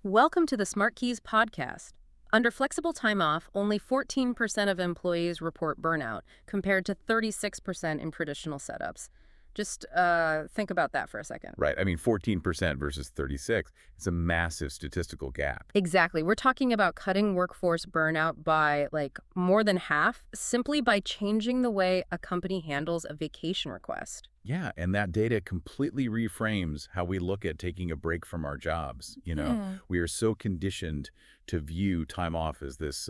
Welcome to the SmartKeys podcast. Under flexible time off, only 14% of employees report burnout, compared to 36% in traditional setups. Just think about that for a second. Right. I mean, 14% versus 36. It's a massive statistical gap. Exactly. We're talking about cutting workforce burnout by more than half simply by changing the way a company handles a vacation request. Yeah, and that data completely reframes how we look at taking a break from our jobs. We are so conditioned to view time off as this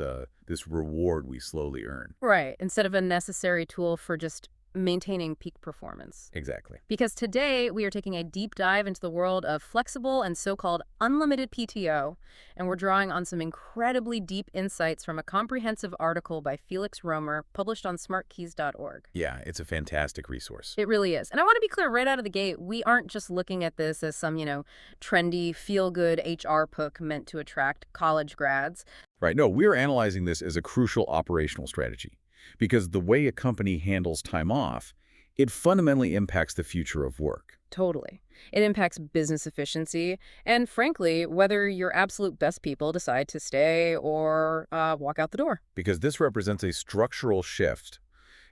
reward we slowly earn. Right. Instead of a necessary tool for just maintaining peak performance. Exactly. Because today we are taking a deep dive into the world of flexible and so-called unlimited PTO, and we're drawing on some incredibly deep insights from a comprehensive article by Felix Römer published on smartkeys.org. Yeah, it's a fantastic resource. It really is. And I want to be clear right out of the gate, we aren't just looking at this as some, trendy, feel-good HR book meant to attract college grads. Right. No, we're analyzing this as a crucial operational strategy. Because the way a company handles time off, it fundamentally impacts the future of work. Totally. It impacts business efficiency and, frankly, whether your absolute best people decide to stay or walk out the door. Because this represents a structural shift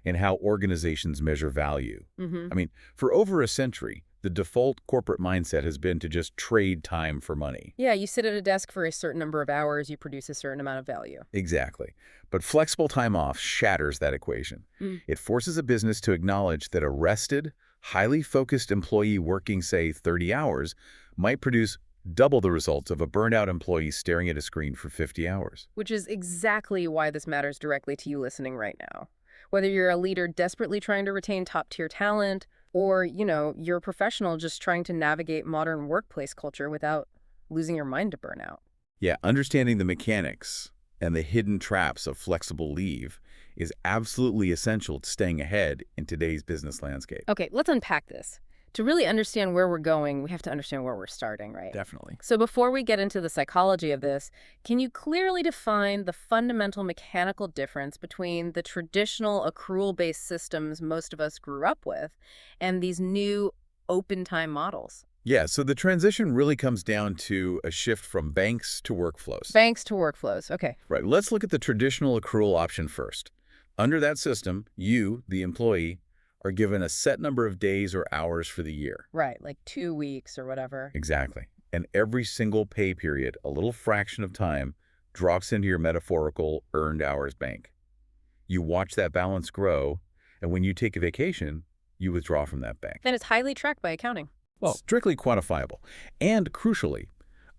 in how organizations measure value. I mean, for over a century, the default corporate mindset has been to just trade time for money. Yeah, you sit at a desk for a certain number of hours, you produce a certain amount of value. Exactly. But flexible time off shatters that equation. It forces a business to acknowledge that a rested, highly focused employee working, say, 30 hours might produce double the results of a burned-out employee staring at a screen for 50 hours. Which is exactly why this matters directly to you listening right now. Whether you're a leader desperately trying to retain top-tier talent, or, you're a professional just trying to navigate modern workplace culture without losing your mind to burnout. Yeah, understanding the mechanics and the hidden traps of flexible leave is absolutely essential to staying ahead in today's business landscape. Okay, let's unpack this. To really understand where we're going, we have to understand where we're starting, right? Definitely. So before we get into the psychology of this, can you clearly define the fundamental mechanical difference between the traditional accrual-based systems most of us grew up with and these new open time models? Yeah, so the transition really comes down to a shift from banks to workflows. Banks to workflows, okay. Right, let's look at the traditional accrual option first. Under that system, you, the employee, are given a set number of days or hours for the year. Right, like 2 weeks or whatever. Exactly. And every single pay period, a little fraction of time, drops into your metaphorical earned hours bank. You watch that balance grow, and when you take a vacation, you withdraw from that bank. Then it's highly tracked by accounting. Well, strictly quantifiable. And crucially,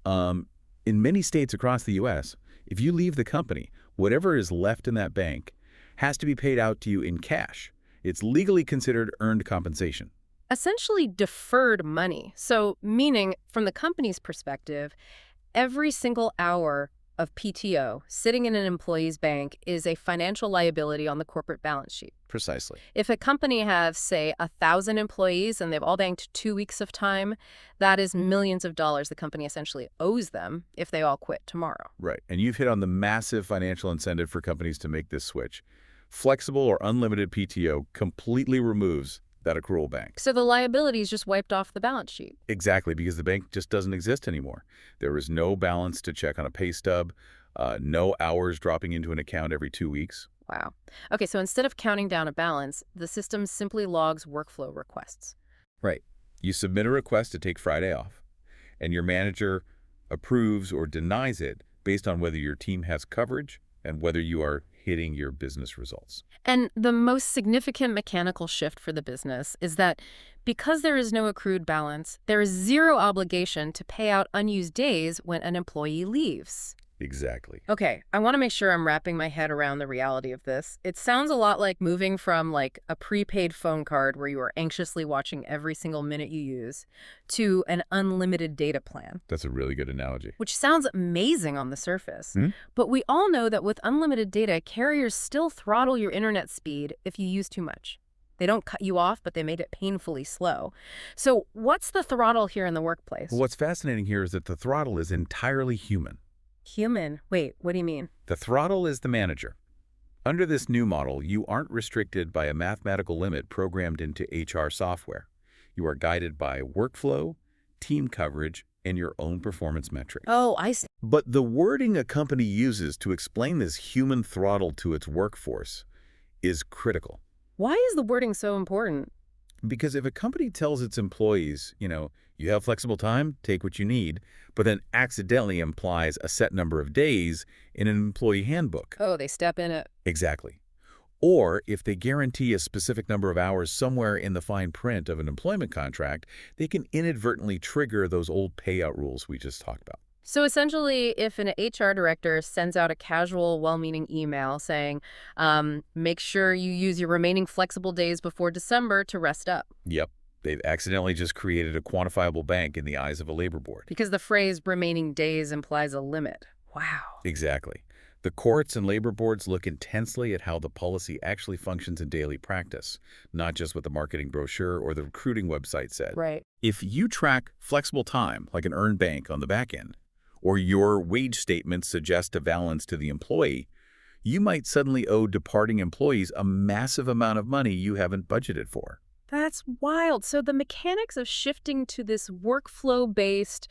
in many states across the U.S., if you leave the company, whatever is left in that bank has to be paid out to you in cash. It's legally considered earned compensation. Essentially deferred money. So meaning, from the company's perspective, every single hour of PTO sitting in an employee's bank is a financial liability on the corporate balance sheet. Precisely. If a company has, say, 1,000 employees and they've all banked 2 weeks of time, that is millions of dollars the company essentially owes them if they all quit tomorrow. Right. And you've hit on the massive financial incentive for companies to make this switch. Flexible or unlimited PTO completely removes that accrual bank. So the liability is just wiped off the balance sheet. Exactly, because the bank just doesn't exist anymore. There is no balance to check on a pay stub, no hours dropping into an account every 2 weeks. Wow. Okay, so instead of counting down a balance, the system simply logs workflow requests. Right. You submit a request to take Friday off, and your manager approves or denies it based on whether your team has coverage and whether you are hitting your business results. And the most significant mechanical shift for the business is that because there is no accrued balance, there is zero obligation to pay out unused days when an employee leaves. Exactly. Okay, I want to make sure I'm wrapping my head around the reality of this. It sounds a lot like moving from a prepaid phone card where you are anxiously watching every single minute you use to an unlimited data plan. That's a really good analogy. Which sounds amazing on the surface. But we all know that with unlimited data, carriers still throttle your internet speed if you use too much. They don't cut you off, but they made it painfully slow. So what's the throttle here in the workplace? Well, what's fascinating here is that the throttle is entirely human. Human? Wait, what do you mean? The throttle is the manager. Under this new model, you aren't restricted by a mathematical limit programmed into HR software. You are guided by workflow, team coverage, and your own performance metrics. Oh, I see. But the wording a company uses to explain this human throttle to its workforce is critical. Why is the wording so important? Because if a company tells its employees, you have flexible time, take what you need, but then accidentally implies a set number of days in an employee handbook. Oh, they step in it. Exactly. Or if they guarantee a specific number of hours somewhere in the fine print of an employment contract, they can inadvertently trigger those old payout rules we just talked about. So essentially, if an HR director sends out a casual, well-meaning email saying, make sure you use your remaining flexible days before December to rest up. Yep. They've accidentally just created a quantifiable bank in the eyes of a labor board. Because the phrase remaining days implies a limit. Wow. Exactly. The courts and labor boards look intensely at how the policy actually functions in daily practice, not just what the marketing brochure or the recruiting website said. Right. If you track flexible time like an earned bank on the back end, or your wage statements suggest a balance to the employee, you might suddenly owe departing employees a massive amount of money you haven't budgeted for. That's wild. So the mechanics of shifting to this workflow-based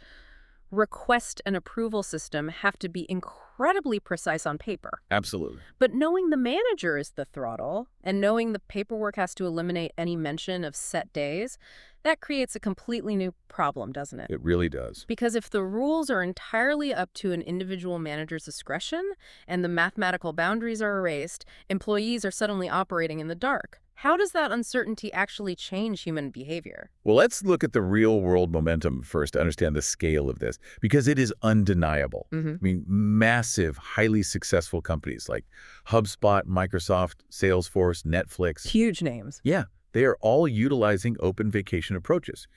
request and approval system have to be incredibly precise on paper. Absolutely. But knowing the manager is the throttle and knowing the paperwork has to eliminate any mention of set days, that creates a completely new problem, doesn't it? It really does. Because if the rules are entirely up to an individual manager's discretion and the mathematical boundaries are erased, employees are suddenly operating in the dark. How does that uncertainty actually change human behavior? Well, let's look at the real-world momentum first to understand the scale of this, because it is undeniable. I mean, massive, highly successful companies like HubSpot, Microsoft, Salesforce, Netflix. Huge names. Yeah, they are all utilizing open vacation approaches.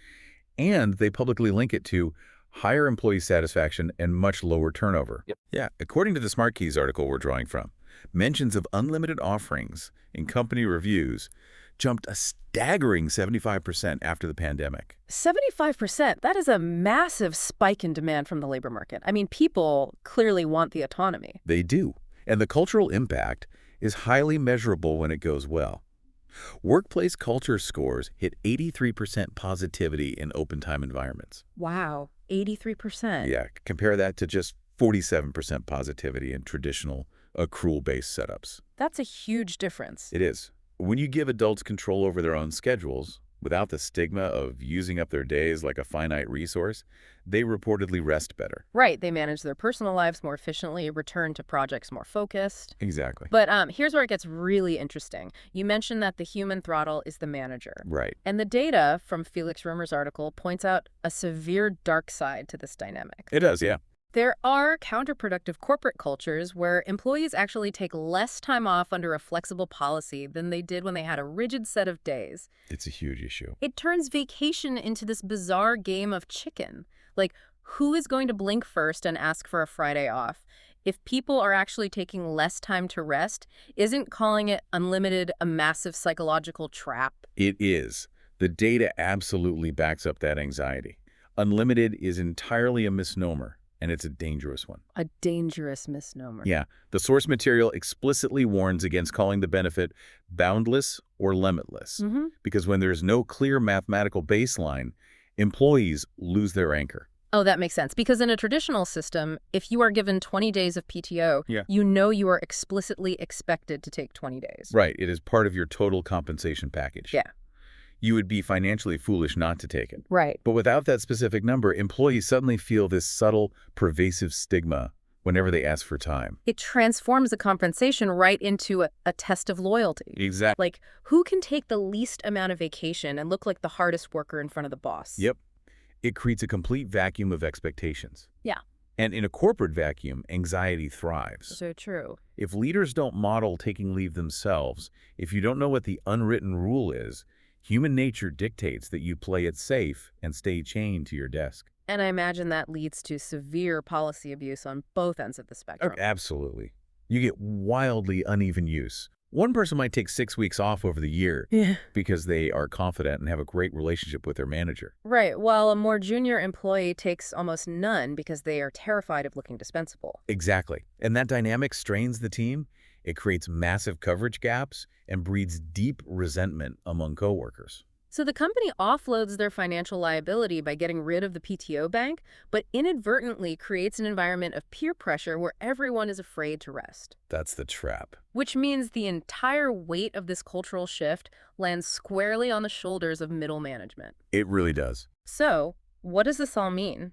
And they publicly link it to higher employee satisfaction and much lower turnover. Yep. Yeah, according to the SmartKeys article we're drawing from, mentions of unlimited offerings in company reviews jumped a staggering 75% after the pandemic. 75%, that is a massive spike in demand from the labor market. I mean, people clearly want the autonomy. They do. And the cultural impact is highly measurable when it goes well. Workplace culture scores hit 83% positivity in open time environments. Wow, 83%. Yeah, compare that to just 47% positivity in traditional accrual-based setups. That's a huge difference. It is. When you give adults control over their own schedules, without the stigma of using up their days like a finite resource, they reportedly rest better. Right, they manage their personal lives more efficiently, return to projects more focused. Exactly. But here's where it gets really interesting. You mentioned that the human throttle is the manager. Right. And the data from Felix Römer's article points out a severe dark side to this dynamic. It does, yeah. There are counterproductive corporate cultures where employees actually take less time off under a flexible policy than they did when they had a rigid set of days. It's a huge issue. It turns vacation into this bizarre game of chicken. Like, who is going to blink first and ask for a Friday off? If people are actually taking less time to rest, isn't calling it unlimited a massive psychological trap? It is. The data absolutely backs up that anxiety. Unlimited is entirely a misnomer, and it's a dangerous one. A dangerous misnomer. Yeah. The source material explicitly warns against calling the benefit boundless or limitless, because when there's no clear mathematical baseline, employees lose their anchor. Oh, that makes sense. Because in a traditional system, if you are given 20 days of PTO, Yeah. you know you are explicitly expected to take 20 days. Right. It is part of your total compensation package. Yeah. You would be financially foolish not to take it. Right. But without that specific number, employees suddenly feel this subtle, pervasive stigma whenever they ask for time. It transforms the compensation right into a test of loyalty. Exactly. Like, who can take the least amount of vacation and look like the hardest worker in front of the boss? Yep. It creates a complete vacuum of expectations. Yeah. And in a corporate vacuum, anxiety thrives. So true. If leaders don't model taking leave themselves, if you don't know what the unwritten rule is, human nature dictates that you play it safe and stay chained to your desk. And I imagine that leads to severe policy abuse on both ends of the spectrum. Absolutely. You get wildly uneven use. One person might take 6 weeks off over the year because they are confident and have a great relationship with their manager. Right, while a more junior employee takes almost none because they are terrified of looking dispensable. Exactly. And that dynamic strains the team. It creates massive coverage gaps and breeds deep resentment among coworkers. So the company offloads their financial liability by getting rid of the PTO bank, but inadvertently creates an environment of peer pressure where everyone is afraid to rest. That's the trap. Which means the entire weight of this cultural shift lands squarely on the shoulders of middle management. It really does. So, what does this all mean?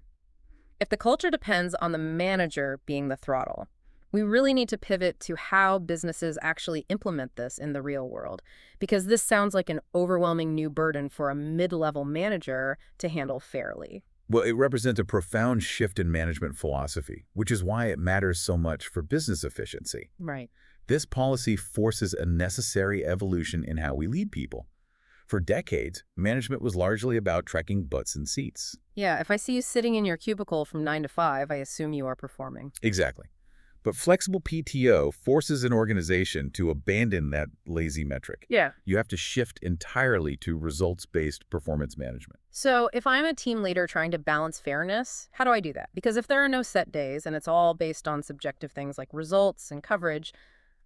If the culture depends on the manager being the throttle, we really need to pivot to how businesses actually implement this in the real world, because this sounds like an overwhelming new burden for a mid-level manager to handle fairly. Well, it represents a profound shift in management philosophy, which is why it matters so much for business efficiency. Right. This policy forces a necessary evolution in how we lead people. For decades, management was largely about tracking butts and seats. Yeah, if I see you sitting in your cubicle from 9 to 5, I assume you are performing. Exactly. But flexible PTO forces an organization to abandon that lazy metric. Yeah. You have to shift entirely to results-based performance management. So if I'm a team leader trying to balance fairness, how do I do that? Because if there are no set days and it's all based on subjective things like results and coverage,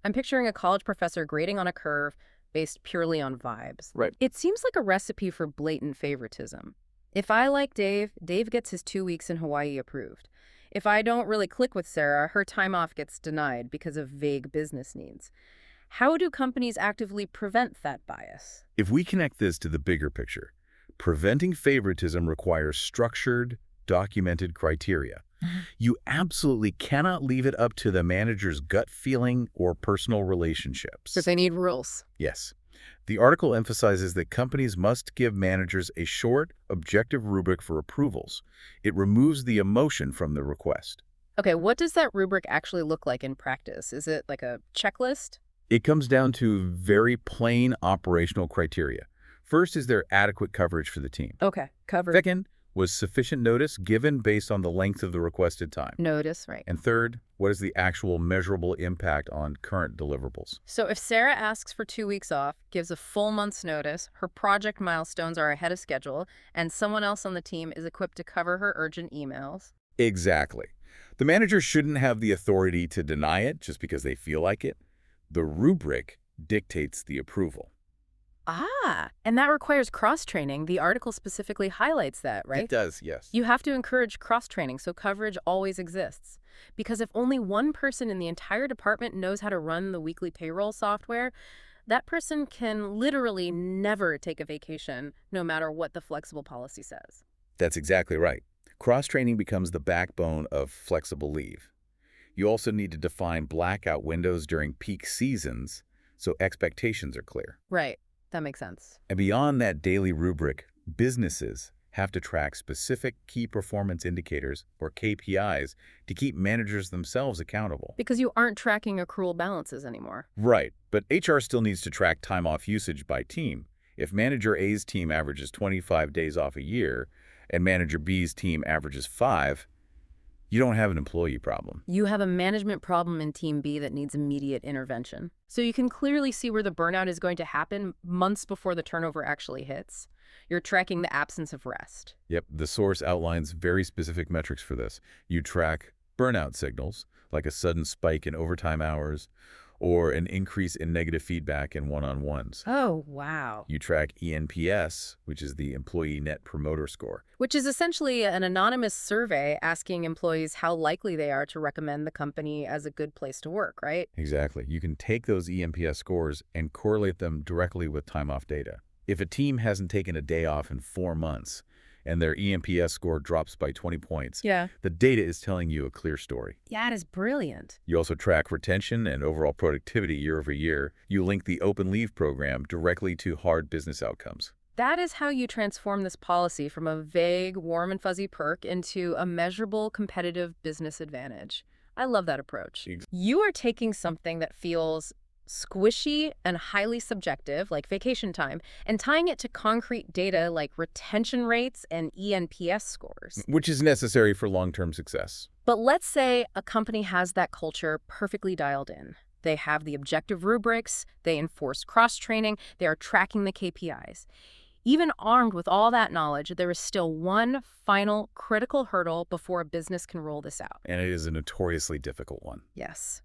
I'm picturing a college professor grading on a curve based purely on vibes. Right. It seems like a recipe for blatant favoritism. If I like Dave, Dave gets his 2 weeks in Hawaii approved. If I don't really click with Sarah, her time off gets denied because of vague business needs. How do companies actively prevent that bias? If we connect this to the bigger picture, preventing favoritism requires structured, documented criteria. You absolutely cannot leave it up to the manager's gut feeling or personal relationships. Because they need rules. Yes. The article emphasizes that companies must give managers a short, objective rubric for approvals. It removes the emotion from the request. Okay, what does that rubric actually look like in practice? Is it like a checklist? It comes down to very plain operational criteria. First, is there adequate coverage for the team? Okay, covered. Second, was sufficient notice given based on the length of the requested time? Notice, right. And third, what is the actual measurable impact on current deliverables? So if Sarah asks for 2 weeks off, gives a full month's notice, her project milestones are ahead of schedule, and someone else on the team is equipped to cover her urgent emails. Exactly. The manager shouldn't have the authority to deny it just because they feel like it. The rubric dictates the approval. Ah, and that requires cross-training. The article specifically highlights that, right? It does, yes. You have to encourage cross-training so coverage always exists. Because if only one person in the entire department knows how to run the weekly payroll software, that person can literally never take a vacation, no matter what the flexible policy says. That's exactly right. Cross-training becomes the backbone of flexible leave. You also need to define blackout windows during peak seasons so expectations are clear. Right. That makes sense. And beyond that daily rubric, businesses have to track specific key performance indicators, or KPIs, to keep managers themselves accountable. Because you aren't tracking accrual balances anymore. Right, but HR still needs to track time off usage by team. If Manager A's team averages 25 days off a year, and Manager B's team averages 5, you don't have an employee problem. You have a management problem in Team B that needs immediate intervention. So you can clearly see where the burnout is going to happen months before the turnover actually hits. You're tracking the absence of rest. Yep, the source outlines very specific metrics for this. You track burnout signals, like a sudden spike in overtime hours, or an increase in negative feedback in one-on-ones. Oh, wow. You track ENPS, which is the Employee Net Promoter Score. Which is essentially an anonymous survey asking employees how likely they are to recommend the company as a good place to work, right? Exactly. You can take those ENPS scores and correlate them directly with time off data. If a team hasn't taken a day off in 4 months, and their ENPS score drops by 20 points, the data is telling you a clear story. That is brilliant. You also track retention and overall productivity year over year. You link the open leave program directly to hard business outcomes. That is how you transform this policy from a vague, warm and fuzzy perk into a measurable competitive business advantage. I love that approach. You are taking something that feels squishy and highly subjective, like vacation time, and tying it to concrete data like retention rates and ENPS scores. Which is necessary for long-term success. But let's say a company has that culture perfectly dialed in. They have the objective rubrics, they enforce cross-training, they are tracking the KPIs. Even armed with all that knowledge, there is still one final critical hurdle before a business can roll this out. And it is a notoriously difficult one. Yes.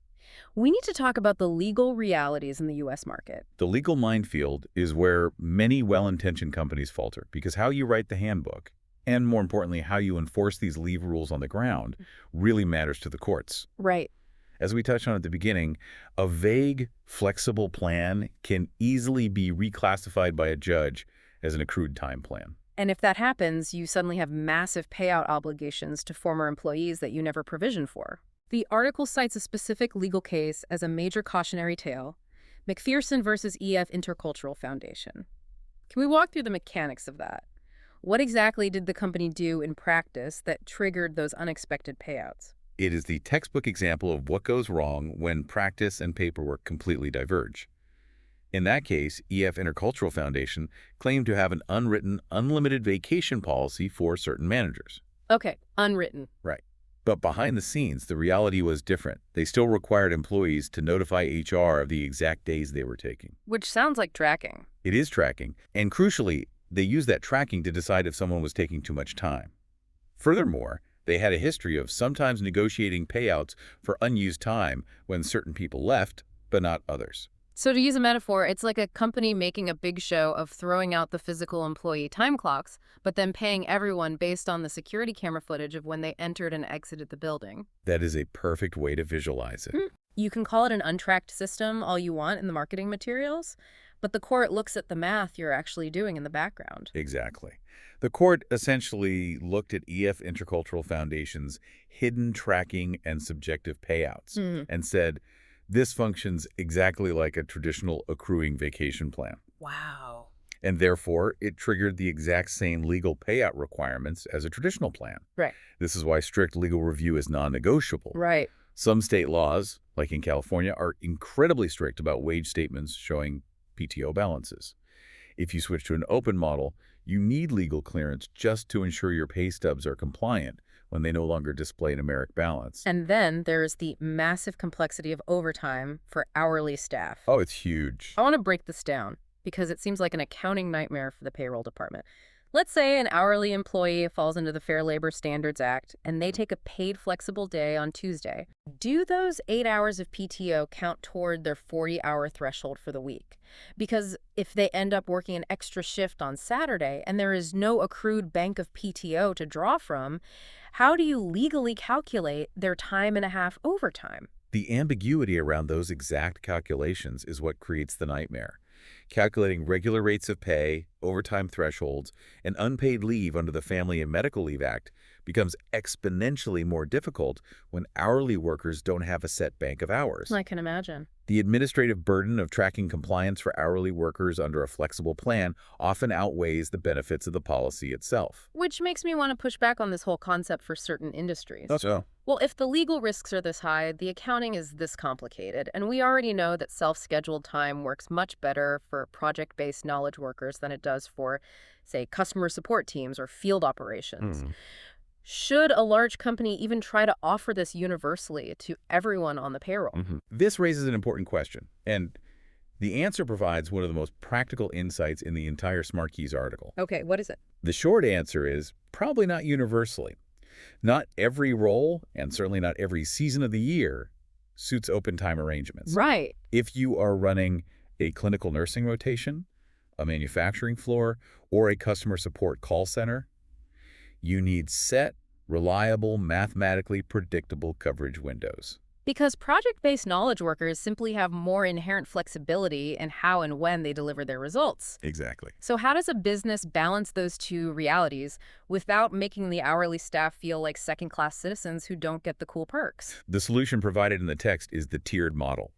We need to talk about the legal realities in the U.S. market. The legal minefield is where many well-intentioned companies falter because how you write the handbook, and more importantly, how you enforce these leave rules on the ground, really matters to the courts. Right. As we touched on at the beginning, a vague, flexible plan can easily be reclassified by a judge as an accrued time plan. And if that happens, you suddenly have massive payout obligations to former employees that you never provisioned for. The article cites a specific legal case as a major cautionary tale, McPherson versus EF Intercultural Foundation. Can we walk through the mechanics of that? What exactly did the company do in practice that triggered those unexpected payouts? It is the textbook example of what goes wrong when practice and paperwork completely diverge. In that case, EF Intercultural Foundation claimed to have an unwritten, unlimited vacation policy for certain managers. Okay, unwritten. Right. But behind the scenes, the reality was different. They still required employees to notify HR of the exact days they were taking. Which sounds like tracking. It is tracking, and crucially, they used that tracking to decide if someone was taking too much time. Furthermore, they had a history of sometimes negotiating payouts for unused time when certain people left, but not others. So to use a metaphor, it's like a company making a big show of throwing out the physical employee time clocks, but then paying everyone based on the security camera footage of when they entered and exited the building. That is a perfect way to visualize it. You can call it an untracked system all you want in the marketing materials, but the court looks at the math you're actually doing in the background. Exactly. The court essentially looked at EF Intercultural Foundation's hidden tracking and subjective payouts and said, this functions exactly like a traditional accruing vacation plan. Wow. And therefore, it triggered the exact same legal payout requirements as a traditional plan. Right. This is why strict legal review is non-negotiable. Right. Some state laws, like in California, are incredibly strict about wage statements showing PTO balances. If you switch to an open model, you need legal clearance just to ensure your pay stubs are compliant when they no longer display a numeric balance. And then there's the massive complexity of overtime for hourly staff. Oh, it's huge. I want to break this down because it seems like an accounting nightmare for the payroll department. Let's say an hourly employee falls into the Fair Labor Standards Act and they take a paid flexible day on Tuesday. Do those 8 hours of PTO count toward their 40-hour threshold for the week? Because if they end up working an extra shift on Saturday and there is no accrued bank of PTO to draw from, how do you legally calculate their time and a half overtime? The ambiguity around those exact calculations is what creates the nightmare. Calculating regular rates of pay, overtime thresholds, and unpaid leave under the Family and Medical Leave Act becomes exponentially more difficult when hourly workers don't have a set bank of hours. I can imagine. The administrative burden of tracking compliance for hourly workers under a flexible plan often outweighs the benefits of the policy itself. Which makes me want to push back on this whole concept for certain industries. Oh, so? Well, if the legal risks are this high, the accounting is this complicated, and we already know that self-scheduled time works much better for project-based knowledge workers than it does for, say, customer support teams or field operations. Should a large company even try to offer this universally to everyone on the payroll? This raises an important question, and the answer provides one of the most practical insights in the entire SmartKeys article. Okay, what is it? The short answer is probably not universally. Not every role, and certainly not every season of the year, suits open time arrangements. Right. If you are running a clinical nursing rotation, a manufacturing floor, or a customer support call center, you need set, reliable, mathematically predictable coverage windows. Because project-based knowledge workers simply have more inherent flexibility in how and when they deliver their results. Exactly. So how does a business balance those two realities without making the hourly staff feel like second-class citizens who don't get the cool perks? The solution provided in the text is the tiered model.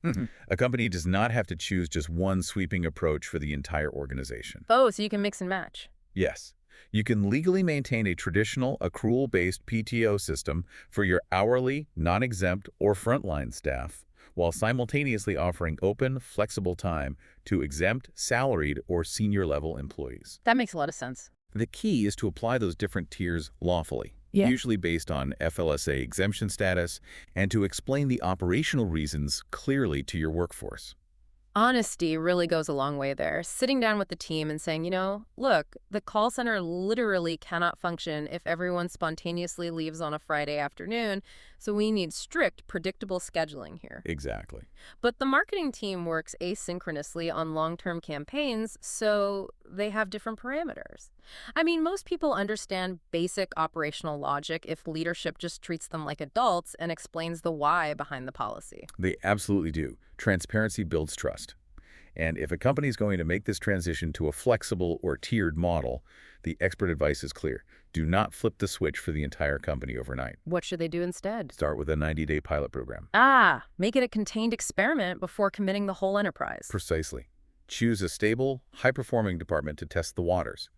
A company does not have to choose just one sweeping approach for the entire organization. Oh, so you can mix and match. Yes. You can legally maintain a traditional accrual-based PTO system for your hourly, non-exempt, or frontline staff, while simultaneously offering open, flexible time to exempt, salaried, or senior-level employees. That makes a lot of sense. The key is to apply those different tiers lawfully, usually based on FLSA exemption status, and to explain the operational reasons clearly to your workforce. Honesty really goes a long way there. Sitting down with the team and saying, look, the call center literally cannot function if everyone spontaneously leaves on a Friday afternoon, so we need strict, predictable scheduling here. Exactly. But the marketing team works asynchronously on long-term campaigns, so they have different parameters. I mean, most people understand basic operational logic if leadership just treats them like adults and explains the why behind the policy. They absolutely do. Transparency builds trust. And if a company is going to make this transition to a flexible or tiered model, the expert advice is clear. Do not flip the switch for the entire company overnight. What should they do instead? Start with a 90-day pilot program. Make it a contained experiment before committing the whole enterprise. Precisely. Choose a stable, high-performing department to test the waters.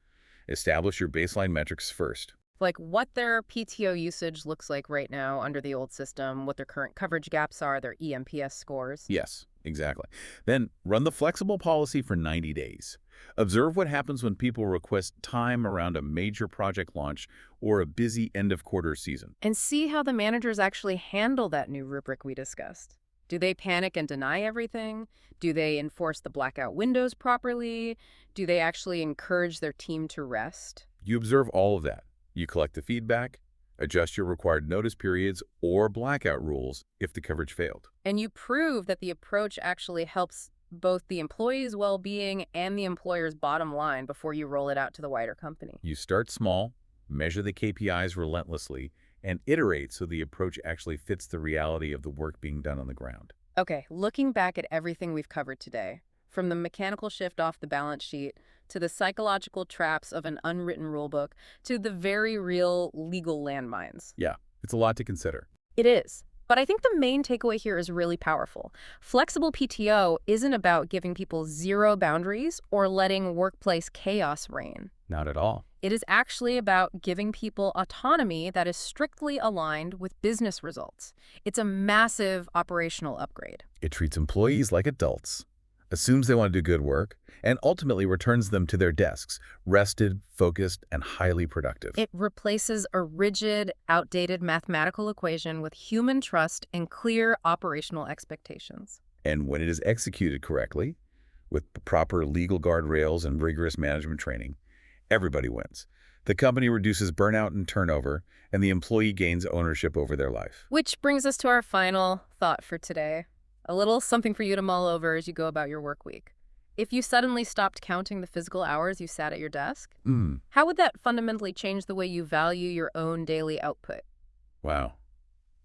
Establish your baseline metrics first. Like what their PTO usage looks like right now under the old system, what their current coverage gaps are, their EMPS scores. Yes, exactly. Then run the flexible policy for 90 days. Observe what happens when people request time around a major project launch or a busy end-of-quarter season. And see how the managers actually handle that new rubric we discussed. Do they panic and deny everything? Do they enforce the blackout windows properly? Do they actually encourage their team to rest? You observe all of that. You collect the feedback, adjust your required notice periods or blackout rules if the coverage failed. And you prove that the approach actually helps both the employee's well-being and the employer's bottom line before you roll it out to the wider company. You start small, measure the KPIs relentlessly, and iterate so the approach actually fits the reality of the work being done on the ground. Okay, looking back at everything we've covered today, from the mechanical shift off the balance sheet to the psychological traps of an unwritten rulebook to the very real legal landmines. Yeah, it's a lot to consider. It is. But I think the main takeaway here is really powerful. Flexible PTO isn't about giving people zero boundaries or letting workplace chaos reign. Not at all. It is actually about giving people autonomy that is strictly aligned with business results. It's a massive operational upgrade. It treats employees like adults, assumes they want to do good work, and ultimately returns them to their desks, rested, focused, and highly productive. It replaces a rigid, outdated mathematical equation with human trust and clear operational expectations. And when it is executed correctly, with proper legal guardrails and rigorous management training, everybody wins. The company reduces burnout and turnover, and the employee gains ownership over their life. Which brings us to our final thought for today. A little something for you to mull over as you go about your work week. If you suddenly stopped counting the physical hours you sat at your desk, how would that fundamentally change the way you value your own daily output? Wow.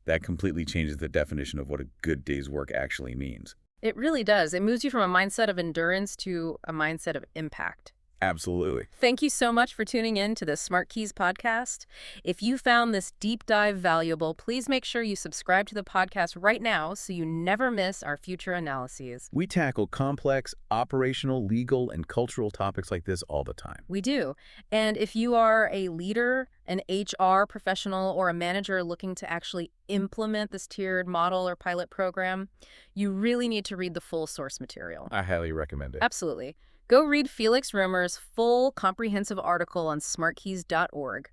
That completely changes the definition of what a good day's work actually means. It really does. It moves you from a mindset of endurance to a mindset of impact. Absolutely. Thank you so much for tuning in to the SmartKeys podcast. If you found this deep dive valuable, please make sure you subscribe to the podcast right now so you never miss our future analyses. We tackle complex, operational, legal, and cultural topics like this all the time. We do. And if you are a leader, an HR professional, or a manager looking to actually implement this tiered model or pilot program, you really need to read the full source material. I highly recommend it. Absolutely. Go read Felix Römer's full comprehensive article on smartkeys.org.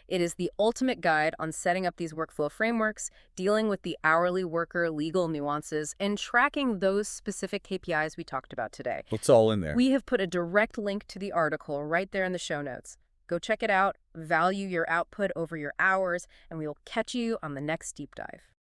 It is the ultimate guide on setting up these workflow frameworks, dealing with the hourly worker legal nuances, and tracking those specific KPIs we talked about today. It's all in there. We have put a direct link to the article right there in the show notes. Go check it out, value your output over your hours, and we will catch you on the next deep dive.